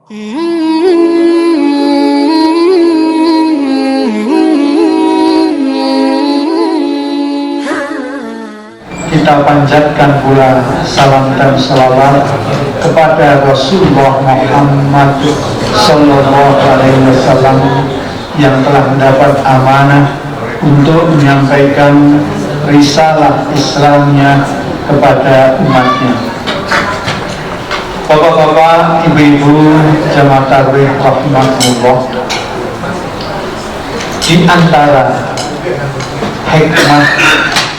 Kita panjatkan pula salam dan salawat kepada Rasulullah Muhammad Sallallahu Alaihi Wasallam yang telah mendapat amanah untuk menyampaikan risalah Islamnya kepada umatnya. Bapak-bapak, ibu-ibu, jamaah tarawih rahimahullah, di antara hikmah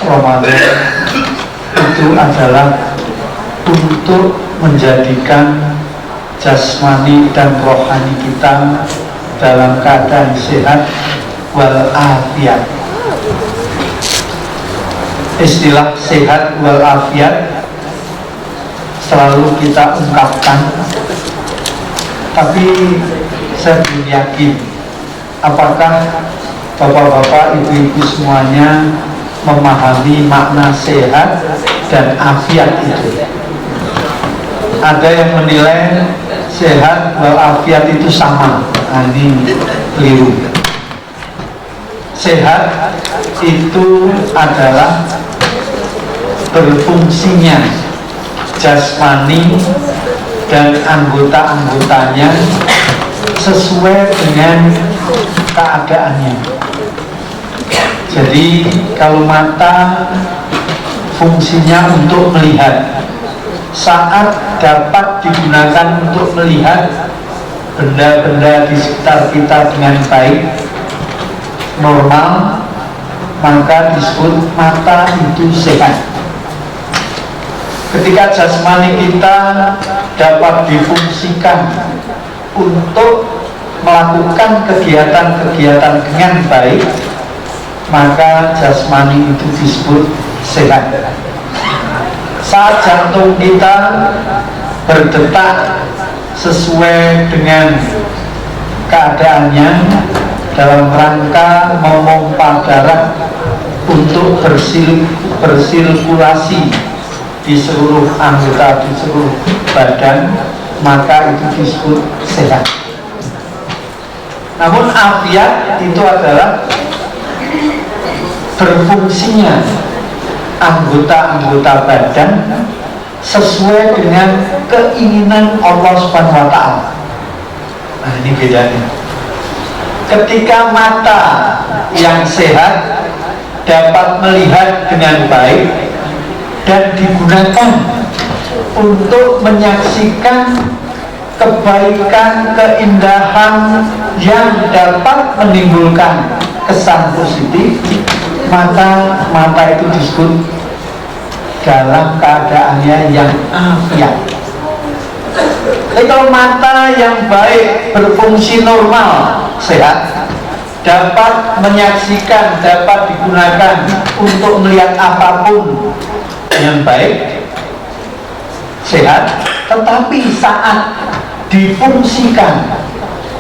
Ramadan itu adalah untuk menjadikan jasmani dan rohani kita dalam keadaan sehat walafiat. Istilah sehat walafiat selalu kita ungkapkan, tapi saya belum yakin apakah bapak-bapak, ibu-ibu semuanya memahami makna sehat dan afiat itu. Ada yang menilai sehat walafiat itu sama. Nah, ini keliru. Sehat itu adalah berfungsinya jasmani dan anggota-anggotanya sesuai dengan keadaannya. Jadi kalau mata fungsinya untuk melihat, saat dapat digunakan untuk melihat benda-benda di sekitar kita dengan baik, normal, maka disebut mata itu sehat. Ketika jasmani kita dapat difungsikan untuk melakukan kegiatan-kegiatan dengan baik, maka jasmani itu disebut sehat. Saat jantung kita berdetak sesuai dengan keadaannya dalam rangka memompa darah untuk bersirkulasi di seluruh anggota, di seluruh badan, maka itu disebut sehat. Namun afiat itu adalah berfungsinya anggota-anggota badan sesuai dengan keinginan Allah Subhanahu wa Ta'ala. Nah, ini bedanya. Ketika mata yang sehat dapat melihat dengan baik dan digunakan untuk menyaksikan kebaikan, keindahan yang dapat menimbulkan kesan positif, maka mata itu disebut dalam keadaannya yang afiat. Tapi kalau mata yang baik, berfungsi normal, sehat, dapat menyaksikan, dapat digunakan untuk melihat apapun yang baik, sehat, tetapi saat difungsikan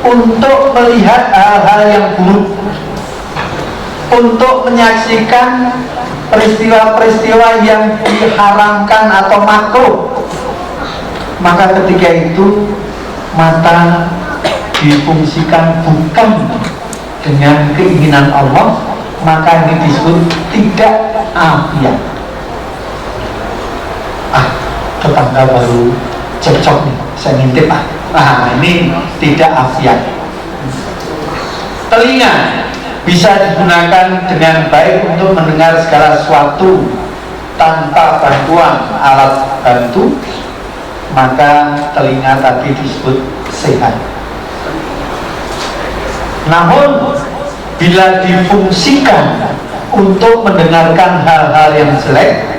untuk melihat hal-hal yang buruk, untuk menyaksikan peristiwa-peristiwa yang diharamkan atau makruh, maka ketika itu mata difungsikan bukan dengan keinginan Allah, maka ini disebut tidak afiat. Tetangga baru cekcok nih, saya ngintip ini tidak afiat. Telinga bisa digunakan dengan baik untuk mendengar segala sesuatu tanpa bantuan alat bantu, maka telinga tadi disebut sehat. Namun bila difungsikan untuk mendengarkan hal-hal yang jelek,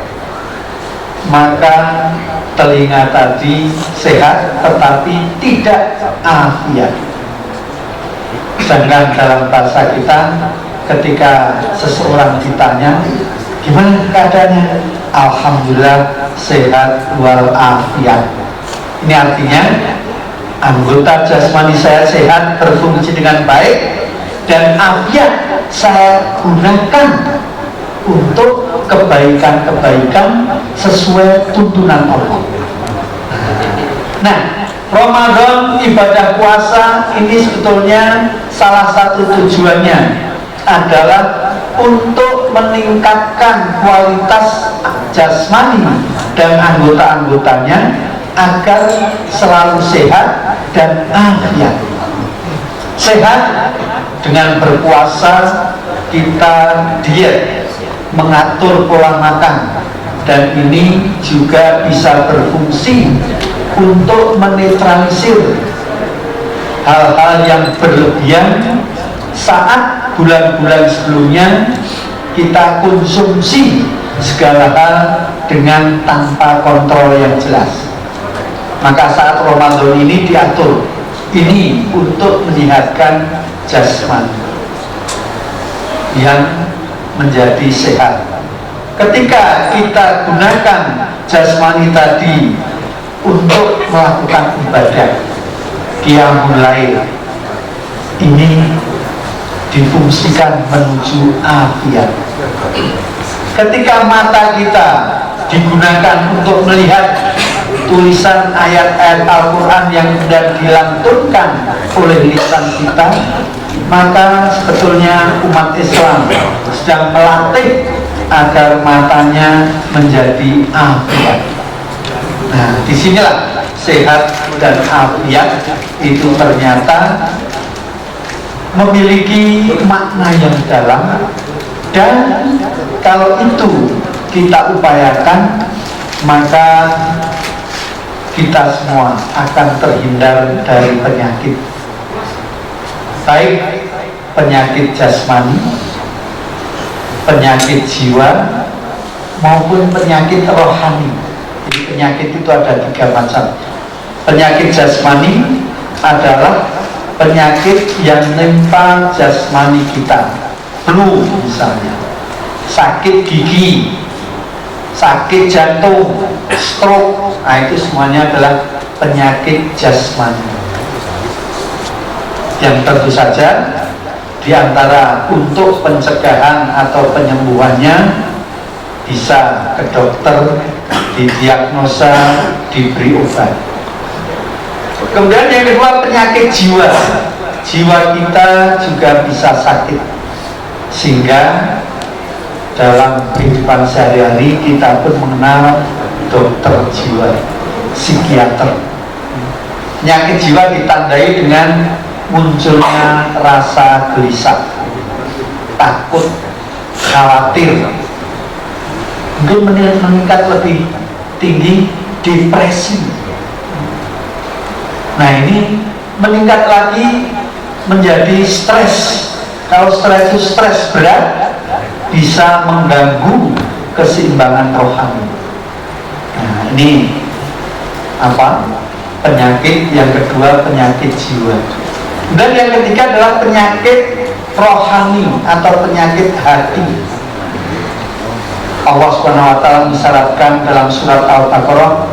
maka telinga tadi sehat tetapi tidak afiat. Sedangkan dalam bahasa kita, ketika seseorang ditanya gimana keadaannya, alhamdulillah sehat walafiat. Ini artinya anggota jasmani saya sehat, berfungsi dengan baik, dan afiat saya gunakan untuk kebaikan-kebaikan sesuai tuntunan Allah. Nah, Ramadan, ibadah puasa ini sebetulnya salah satu tujuannya adalah untuk meningkatkan kualitas jasmani dan anggota-anggotanya agar selalu sehat dan afiat. Sehat dengan berpuasa, kita diet, mengatur pola makan, dan ini juga bisa berfungsi untuk menetralisir hal-hal yang berlebihan saat bulan-bulan sebelumnya kita konsumsi segala hal dengan tanpa kontrol yang jelas. Maka saat Ramadan ini diatur, ini untuk menyehatkan jasmani yang menjadi sehat. Ketika kita gunakan jasmani tadi untuk melakukan ibadah qiyamul lail, ini difungsikan menuju afiat. Ketika mata kita digunakan untuk melihat tulisan ayat-ayat Al-Quran yang sudah dilantunkan oleh lisan kita, maka sebetulnya umat Islam sedang melatih agar matanya menjadi afiat. Nah, disinilah sehat dan afiat itu ternyata memiliki makna yang dalam, dan kalau itu kita upayakan, maka kita semua akan terhindar dari penyakit, baik penyakit jasmani, penyakit jiwa, maupun penyakit rohani. Jadi penyakit itu ada 3 macam. Penyakit jasmani adalah penyakit yang menimpa jasmani kita, flu misalnya, sakit gigi, sakit jantung, stroke. Nah, itu semuanya adalah penyakit jasmani yang tentu saja diantara untuk pencegahan atau penyembuhannya bisa ke dokter, didiagnosa, diberi obat. Kemudian yang kedua, penyakit jiwa. Jiwa kita juga bisa sakit, sehingga dalam kehidupan sehari-hari kita pun mengenal dokter jiwa, psikiater. Penyakit jiwa ditandai dengan munculnya rasa gelisah, takut, khawatir, mungkin meningkat lebih tinggi depresi. Nah, ini meningkat lagi menjadi stres. Kalau stres itu stres berat, bisa mengganggu keseimbangan rohani. Nah, ini apa? Penyakit yang kedua, penyakit jiwa. Dan yang ketiga adalah penyakit rohani atau penyakit hati. Allah Subhanahu wa taala mensyaratkan dalam surat Al-Baqarah,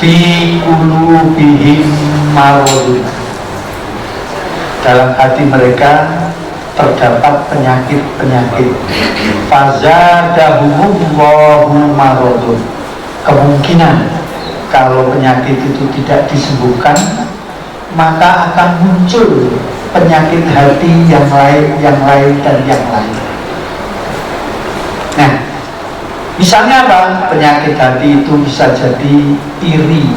fi qulubihim maradun. Dalam hati mereka terdapat penyakit-penyakit. Fazadahumullahu maradun. Kemungkinan kalau penyakit itu tidak disembuhkan, maka akan muncul penyakit hati yang lain, dan yang lain. Nah, misalnya apa? Penyakit hati itu bisa jadi iri,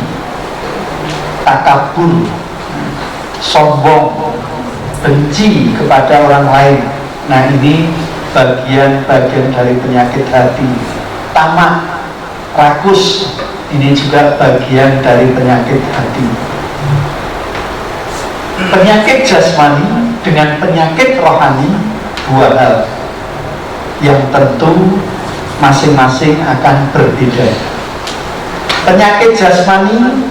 takabur, sombong, benci kepada orang lain. Nah, ini bagian-bagian dari penyakit hati. Tamak, rakus, ini juga bagian dari penyakit hati. Penyakit jasmani dengan penyakit rohani, 2 hal yang tentu masing-masing akan berbeda. Penyakit jasmani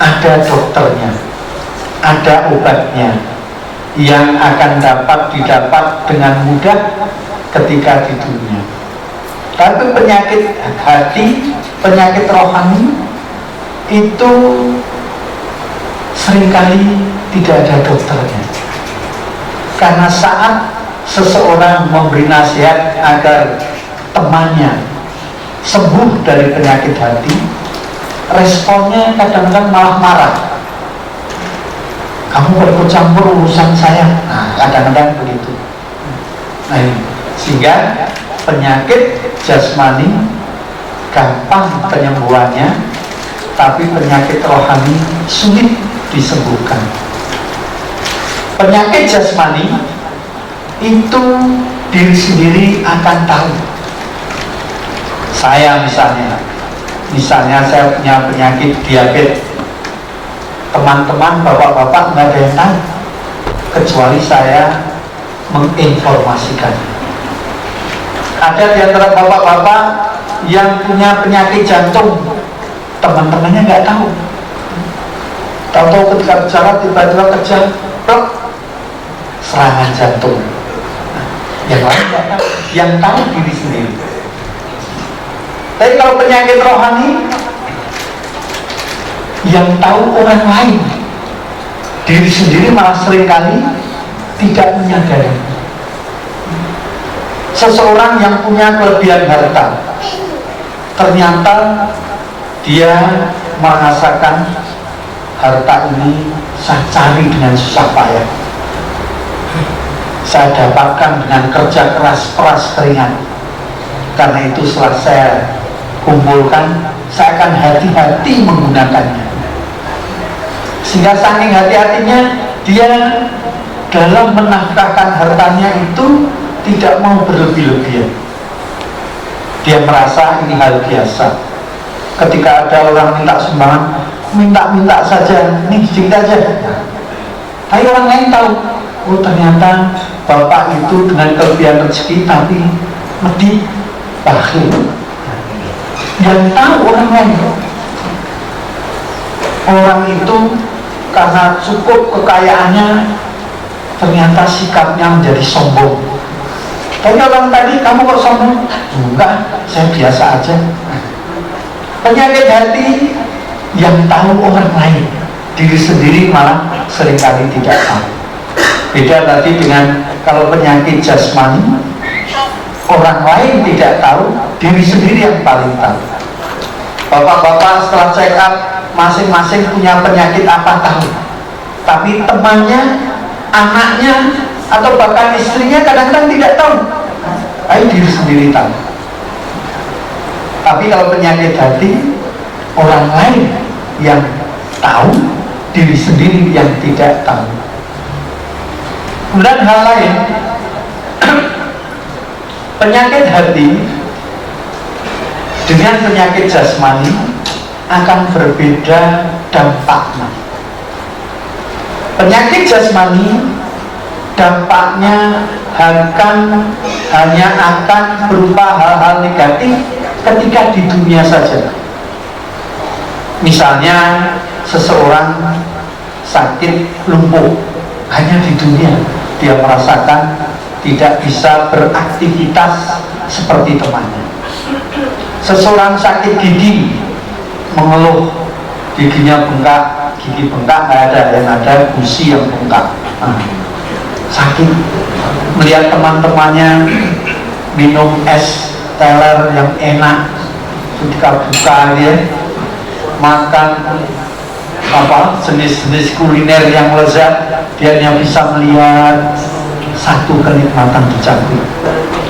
ada dokternya, ada obatnya yang akan dapat didapat dengan mudah ketika di dunia. Tapi penyakit hati, penyakit rohani itu seringkali tidak ada dokternya. Karena saat seseorang memberi nasihat agar temannya sembuh dari penyakit hati, responnya kadang-kadang malah marah. Kamu ikut campur urusan saya. Nah, kadang-kadang begitu. Nah, ini. Sehingga penyakit jasmani gampang penyembuhannya, tapi penyakit rohani sulit disembuhkan. Penyakit jasmani itu diri sendiri akan tahu. Saya misalnya saya punya penyakit diabetes, teman-teman, bapak-bapak nggak ada yang tahu kecuali saya menginformasikan. Ada di antara bapak-bapak yang punya penyakit jantung, teman-temannya nggak tahu. Tahu-tahu ketika bicara tiba-tiba kejang, serangan jantung. Yang lain nggak tahu, yang tahu diri sendiri. Tapi kalau penyakit rohani, yang tahu orang lain, diri sendiri malah seringkali tidak menyadari. Seseorang yang punya kelebihan harta, ternyata dia merasakan harta ini saya cari dengan susah payah, saya dapatkan dengan kerja keras, peras keringat. Karena itu setelah saya kumpulkan, saya akan hati-hati menggunakannya. Sehingga saking hati-hatinya, dia dalam menafkahkan hartanya itu tidak mau berlebih-lebihan. Dia merasa ini hal biasa. Ketika ada orang minta sumbangan, minta saja, nih sedikit aja. Tapi orang lain tahu, oh ternyata bapak itu dengan kelebihan rezeki tapi medit, bakhil. Yang tahu orang lain. Orang itu karena cukup kekayaannya, ternyata sikapnya menjadi sombong. Tapi orang tadi, kamu kok sombong? Enggak, saya biasa aja. Penyakit hati yang tahu orang lain, diri sendiri malah seringkali tidak tahu. Beda tadi dengan kalau penyakit jasmani, orang lain tidak tahu, diri sendiri yang paling tahu. Bapak-bapak setelah check up, masing-masing punya penyakit apa tahu, tapi temannya, anaknya, atau bahkan istrinya kadang-kadang tidak tahu, tapi diri sendiri tahu. Tapi kalau penyakit hati, orang lain yang tahu, diri sendiri yang tidak tahu. Kemudian hal lain, penyakit hati dengan penyakit jasmani akan berbeda dampaknya. Penyakit jasmani dampaknya hanya akan berupa hal-hal negatif ketika di dunia saja. Misalnya seseorang sakit lumpuh, hanya di dunia dia merasakan tidak bisa beraktivitas seperti temannya. Seseorang sakit gigi, mengeluh giginya bengkak, gigi bengkak nggak ada, yang ada gusi yang bengkak. Sakit, melihat teman-temannya minum es teler yang enak, ketika buka dia makan jenis-jenis kuliner yang lezat, dia hanya bisa melihat satu kenikmatan dicabut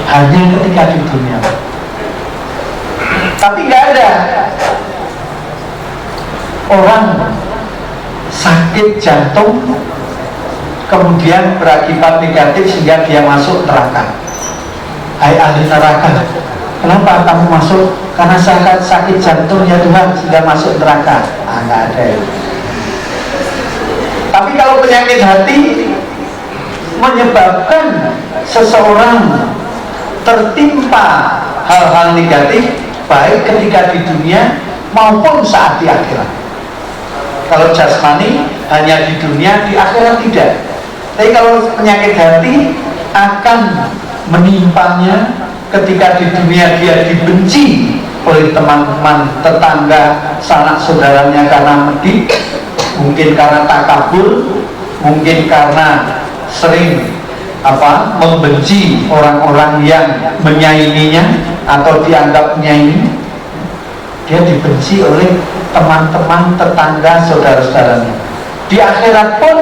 hanya ketika di dunia. Tapi nggak ada orang sakit jantung kemudian berakibat negatif sehingga dia masuk neraka. Hai ahli neraka, kenapa kamu masuk? Karena sakit jantung ya Tuhan sehingga masuk neraka. Nggak ada ya. Tapi kalau penyakit hati menyebabkan seseorang tertimpa hal-hal negatif, baik ketika di dunia maupun saat di akhirat. Kalau jasmani hanya di dunia, di akhirat tidak. Tapi kalau penyakit hati akan menimpanya ketika di dunia dia dibenci oleh teman-teman, tetangga, sanak saudaranya karena medit, mungkin karena takabur, mungkin karena sering membenci orang-orang yang menyainginya atau dianggap menyaingi. dia dibenci oleh teman-teman, tetangga, saudara-saudaranya. Di akhirat pun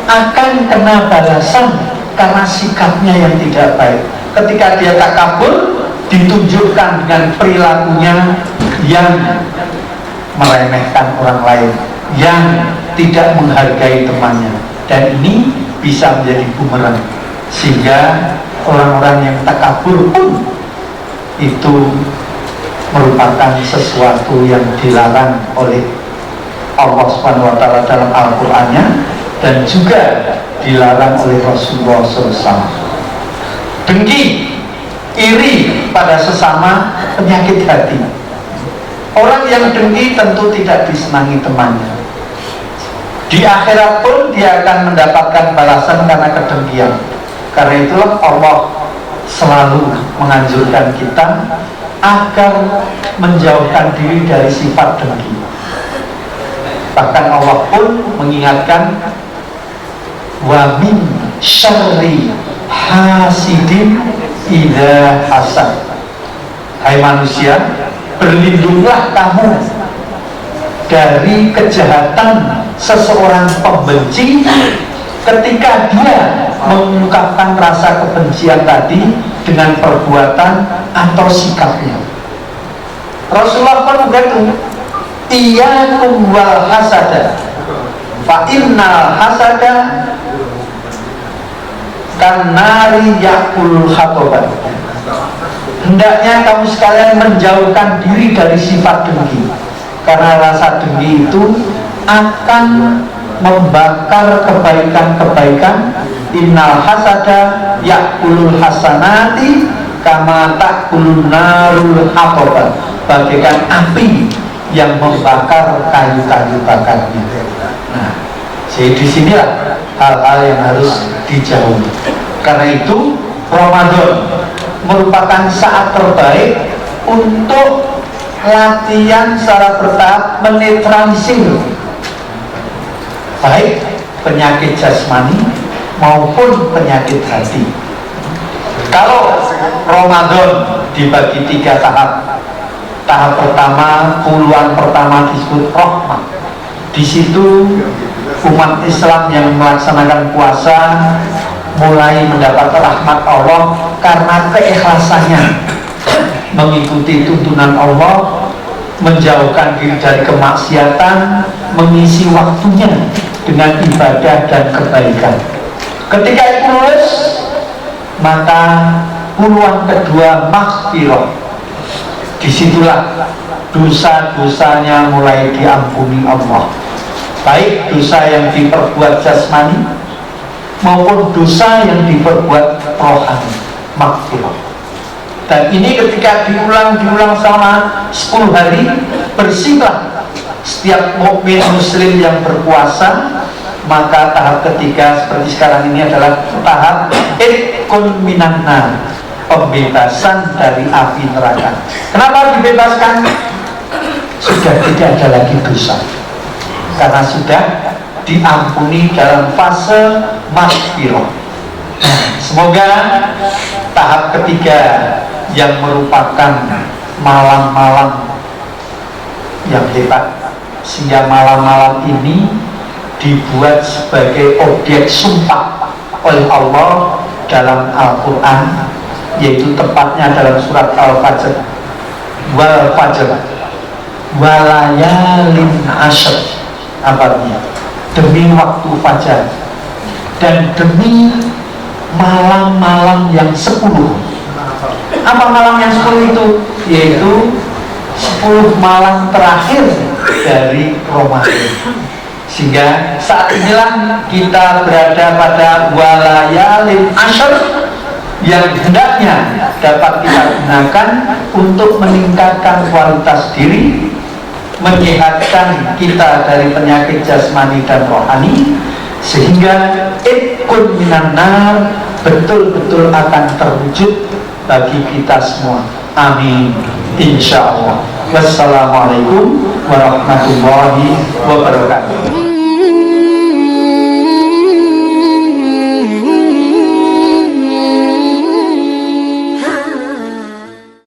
akan kena balasan karena sikapnya yang tidak baik. Ketika dia takabur, ditunjukkan dengan perilakunya yang meremehkan orang lain, yang tidak menghargai temannya, dan ini bisa menjadi bumerang, sehingga orang-orang yang takabur pun itu merupakan sesuatu yang dilarang oleh Allah Subhanahu wa Ta'ala dalam Al-Qur'annya, dan juga dilarang oleh Rasulullah SAW. Dengki, iri pada sesama penyakit hati. Orang yang dengki tentu tidak disenangi temannya. Di akhirat pun dia akan mendapatkan balasan karena kedengkian. Karena itulah Allah selalu menganjurkan kita agar menjauhkan diri dari sifat dengki. Bahkan Allah pun mengingatkan, wa min syarri hasidin idza hasad. Hai manusia, berlindunglah kamu dari kejahatan seseorang pembenci ketika dia mengungkapkan rasa kebencian tadi dengan perbuatan atau sikapnya. Rasulullah pun berkata, iyyakum wal hasada fa innal hasada kanari yakul khatoban. Hendaknya kamu sekalian menjauhkan diri dari sifat dengki, karena rasa dengki itu akan membakar kebaikan-kebaikan. Innal hasada yakulul hasanati kama takulun narul hatoban, bagaikan api yang membakar kayu-kayu bakarnya. Nah, jadi disinilah hal-hal yang harus dijauhi. Karena itu Ramadan merupakan saat terbaik untuk latihan secara bertahap menetralisir baik penyakit jasmani maupun penyakit hati. Kalau Ramadan dibagi 3 tahap. Tahap pertama, puluhan pertama disebut rahmah. Di situ umat Islam yang melaksanakan puasa mulai mendapat rahmat Allah karena keikhlasannya mengikuti tuntunan Allah, menjauhkan diri dari kemaksiatan, mengisi waktunya dengan ibadah dan kebaikan. Ketika itu lulus, maka puluhan kedua maghfirah. Disitulah dosa-dosanya mulai diampuni Allah, baik dosa yang diperbuat jasmani maupun dosa yang diperbuat rohani, maghfirah. Dan ini ketika diulang selama 10 hari, bersihlah setiap mukmin muslim yang berpuasa. Maka tahap ketiga seperti sekarang ini adalah tahap itkun minan nar, pembebasan dari api neraka. Kenapa dibebaskan? Sudah tidak ada lagi dosa, karena sudah diampuni dalam fase maghfirah. Semoga tahap ketiga yang merupakan malam-malam yang hebat, sehingga malam-malam ini dibuat sebagai objek sumpah oleh Allah dalam Al-Quran, yaitu tepatnya dalam surat Al-Fajr, wal fajr walayalin ashr, artinya demi waktu fajar dan demi malam-malam yang 10. Apa malam yang 10 itu? Yaitu 10 malam terakhir dari Ramadan. Sehingga saat inilah kita berada pada walayalin ashr yang hendaknya dapat kita gunakan untuk meningkatkan kualitas diri, menyehatkan kita dari penyakit jasmani dan rohani, sehingga itkun minan nar betul-betul akan terwujud bagi kita semua. Amin, insya Allah. Wassalamualaikum warahmatullahi wabarakatuh.